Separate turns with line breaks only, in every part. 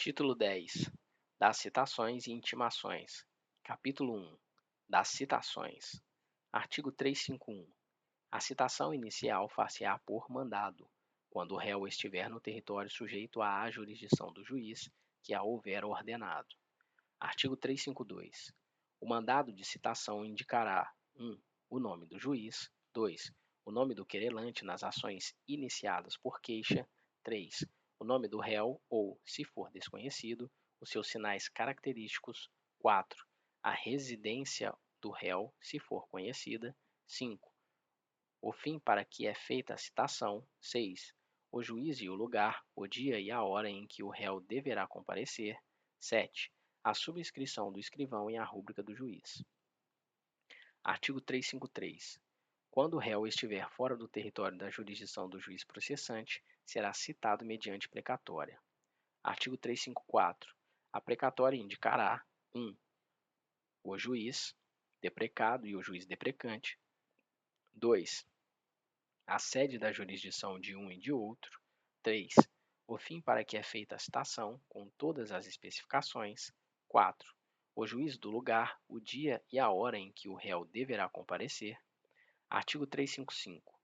Título 10. Das citações e intimações. Capítulo 1. Das citações. Artigo 351. A citação inicial far-se-á por mandado, quando o réu estiver no território sujeito à jurisdição do juiz que a houver ordenado. Artigo 352. O mandado de citação indicará 1. O nome do juiz. 2. O nome do querelante nas ações iniciadas por queixa. 3. O nome do réu ou, se for desconhecido, os seus sinais característicos. 4. A residência do réu, se for conhecida. 5. O fim para que é feita a citação. 6. O juiz e o lugar, o dia e a hora em que o réu deverá comparecer. 7. A subscrição do escrivão e a rúbrica do juiz. Artigo 353. Quando o réu estiver fora do território da jurisdição do juiz processante, será citado mediante precatória. Artigo 354. A precatória indicará 1. O juiz deprecado e o juiz deprecante. 2. A sede da jurisdição de um e de outro. 3. O fim para que é feita a citação, com todas as especificações. 4. O juiz do lugar, o dia e a hora em que o réu deverá comparecer. Artigo 355.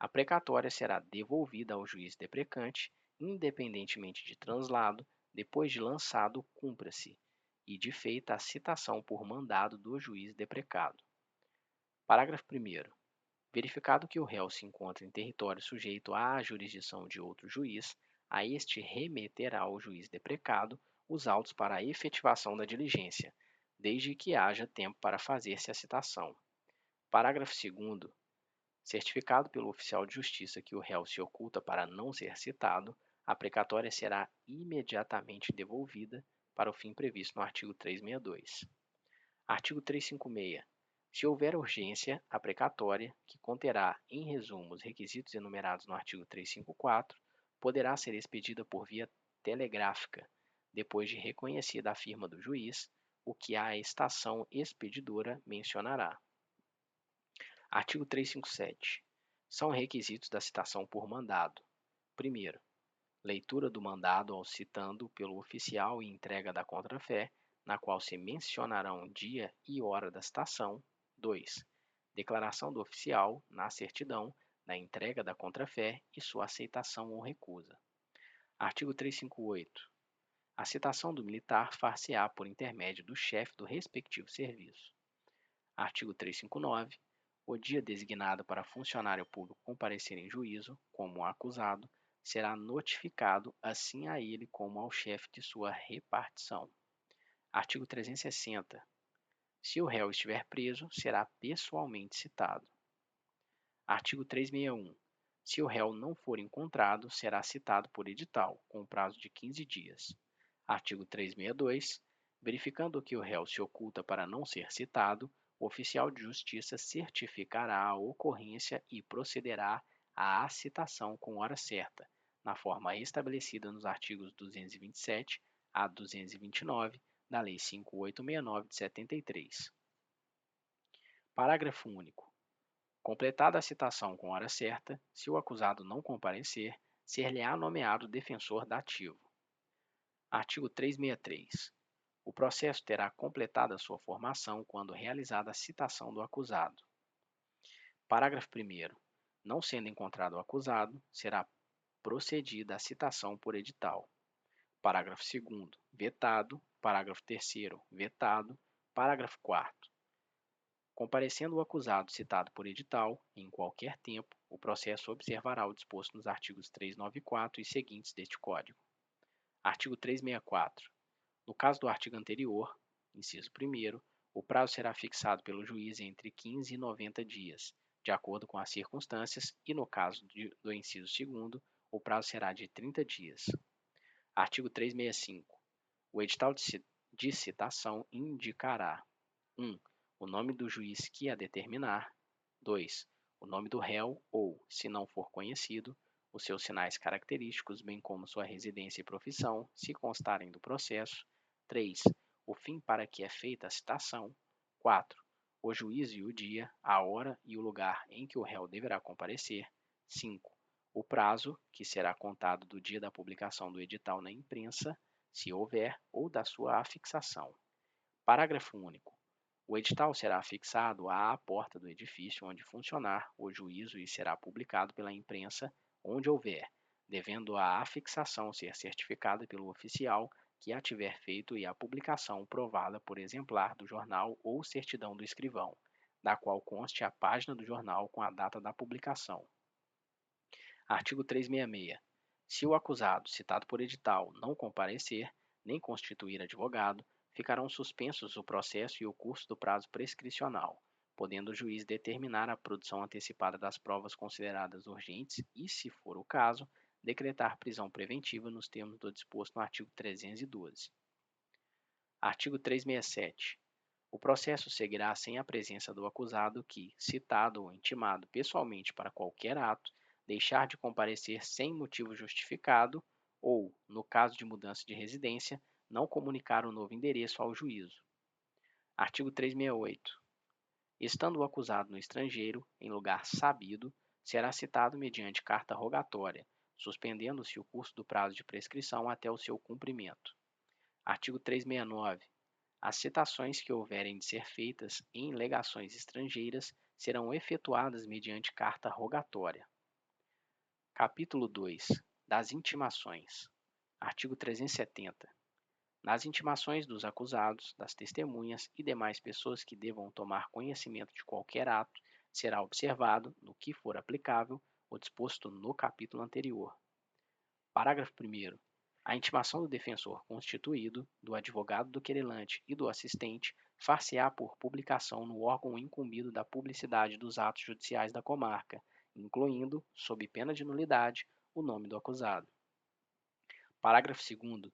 A precatória será devolvida ao juiz deprecante, independentemente de translado, depois de lançado cumpra-se, e de feita a citação por mandado do juiz deprecado. Parágrafo 1º. Verificado que o réu se encontra em território sujeito à jurisdição de outro juiz, a este remeterá ao juiz deprecado os autos para a efetivação da diligência, desde que haja tempo para fazer-se a citação. Parágrafo 2º. Certificado pelo oficial de justiça que o réu se oculta para não ser citado, a precatória será imediatamente devolvida para o fim previsto no artigo 362. Artigo 356. Se houver urgência, a precatória, que conterá, em resumo, os requisitos enumerados no artigo 354, poderá ser expedida por via telegráfica, depois de reconhecida a firma do juiz, o que a estação expedidora mencionará. Artigo 357. São requisitos da citação por mandado. Primeiro, leitura do mandado ao citando pelo oficial e entrega da contrafé, na qual se mencionarão dia e hora da citação. 2. Declaração do oficial, na certidão, da entrega da contrafé e sua aceitação ou recusa. Artigo 358. A citação do militar far-se-á por intermédio do chefe do respectivo serviço. Artigo 359. O dia designado para funcionário público comparecer em juízo, como acusado, será notificado assim a ele como ao chefe de sua repartição. Artigo 360. Se o réu estiver preso, será pessoalmente citado. Artigo 361. Se o réu não for encontrado, será citado por edital, com prazo de 15 dias. Artigo 362. Verificando que o réu se oculta para não ser citado, o oficial de justiça certificará a ocorrência e procederá à citação com hora certa, na forma estabelecida nos artigos 227 a 229 da Lei 5869 de 73. Parágrafo único. Completada a citação com hora certa, se o acusado não comparecer, ser-lhe-á nomeado defensor dativo. Artigo 363. O processo terá completada sua formação quando realizada a citação do acusado. Parágrafo 1º. Não sendo encontrado o acusado, será procedida a citação por edital. Parágrafo 2º. Vetado. Parágrafo 3º. Vetado. Parágrafo 4º. Comparecendo o acusado citado por edital, em qualquer tempo, o processo observará o disposto nos artigos 394 e seguintes deste Código. Artigo 364. No caso do artigo anterior, inciso 1º, o prazo será fixado pelo juiz entre 15 e 90 dias, de acordo com as circunstâncias, e no caso do inciso 2º, o prazo será de 30 dias. Artigo 365. O edital de citação indicará 1. O nome do juiz que a determinar. 2. O nome do réu ou, se não for conhecido, os seus sinais característicos, bem como sua residência e profissão, se constarem do processo. 3. O fim para que é feita a citação. 4. O juiz e o dia, a hora e o lugar em que o réu deverá comparecer. 5. O prazo, que será contado do dia da publicação do edital na imprensa. se houver, ou da sua afixação. Parágrafo único. O edital será afixado à porta do edifício onde funcionar o juízo e será publicado pela imprensa onde houver, devendo a afixação ser certificada pelo oficial que a tiver feito e a publicação provada por exemplar do jornal ou certidão do escrivão, da qual conste a página do jornal com a data da publicação. Artigo 366. Se o acusado, citado por edital, não comparecer, nem constituir advogado, ficarão suspensos o processo e o curso do prazo prescricional, podendo o juiz determinar a produção antecipada das provas consideradas urgentes e, se for o caso, decretar prisão preventiva nos termos do disposto no artigo 312. Artigo 367. O processo seguirá sem a presença do acusado que, citado ou intimado pessoalmente para qualquer ato, deixar de comparecer sem motivo justificado ou, no caso de mudança de residência, não comunicar o novo endereço ao juízo. Artigo 368. Estando o acusado no estrangeiro, em lugar sabido, será citado mediante carta rogatória, suspendendo-se o curso do prazo de prescrição até o seu cumprimento. Artigo 369. As citações que houverem de ser feitas em legações estrangeiras serão efetuadas mediante carta rogatória. Capítulo 2. Das intimações. Artigo 370. Nas intimações dos acusados, das testemunhas e demais pessoas que devam tomar conhecimento de qualquer ato, será observado, no que for aplicável, o disposto no capítulo anterior. Parágrafo 1º. A intimação do defensor constituído, do advogado do querelante e do assistente far-se-á por publicação no órgão incumbido da publicidade dos atos judiciais da comarca, incluindo, sob pena de nulidade, o nome do acusado. Parágrafo 2º.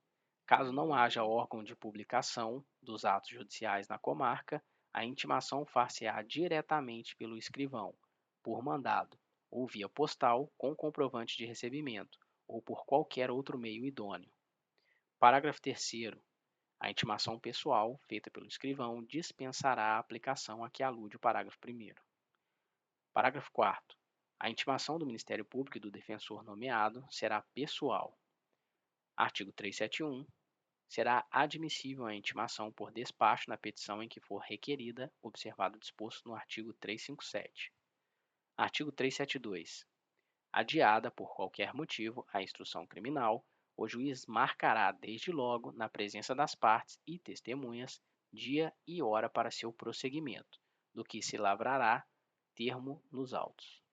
Caso não haja órgão de publicação dos atos judiciais na comarca, a intimação far-se-á diretamente pelo escrivão, por mandado, ou via postal com comprovante de recebimento, ou por qualquer outro meio idôneo. Parágrafo 3º. A intimação pessoal, feita pelo escrivão, dispensará a aplicação a que alude o parágrafo 1º. Parágrafo 4º. A intimação do Ministério Público e do defensor nomeado será pessoal. Artigo 371. Será admissível a intimação por despacho na petição em que for requerida, observado o disposto no artigo 357. Artigo 372. Adiada por qualquer motivo a instrução criminal, o juiz marcará desde logo, na presença das partes e testemunhas, dia e hora para seu prosseguimento, do que se lavrará termo nos autos.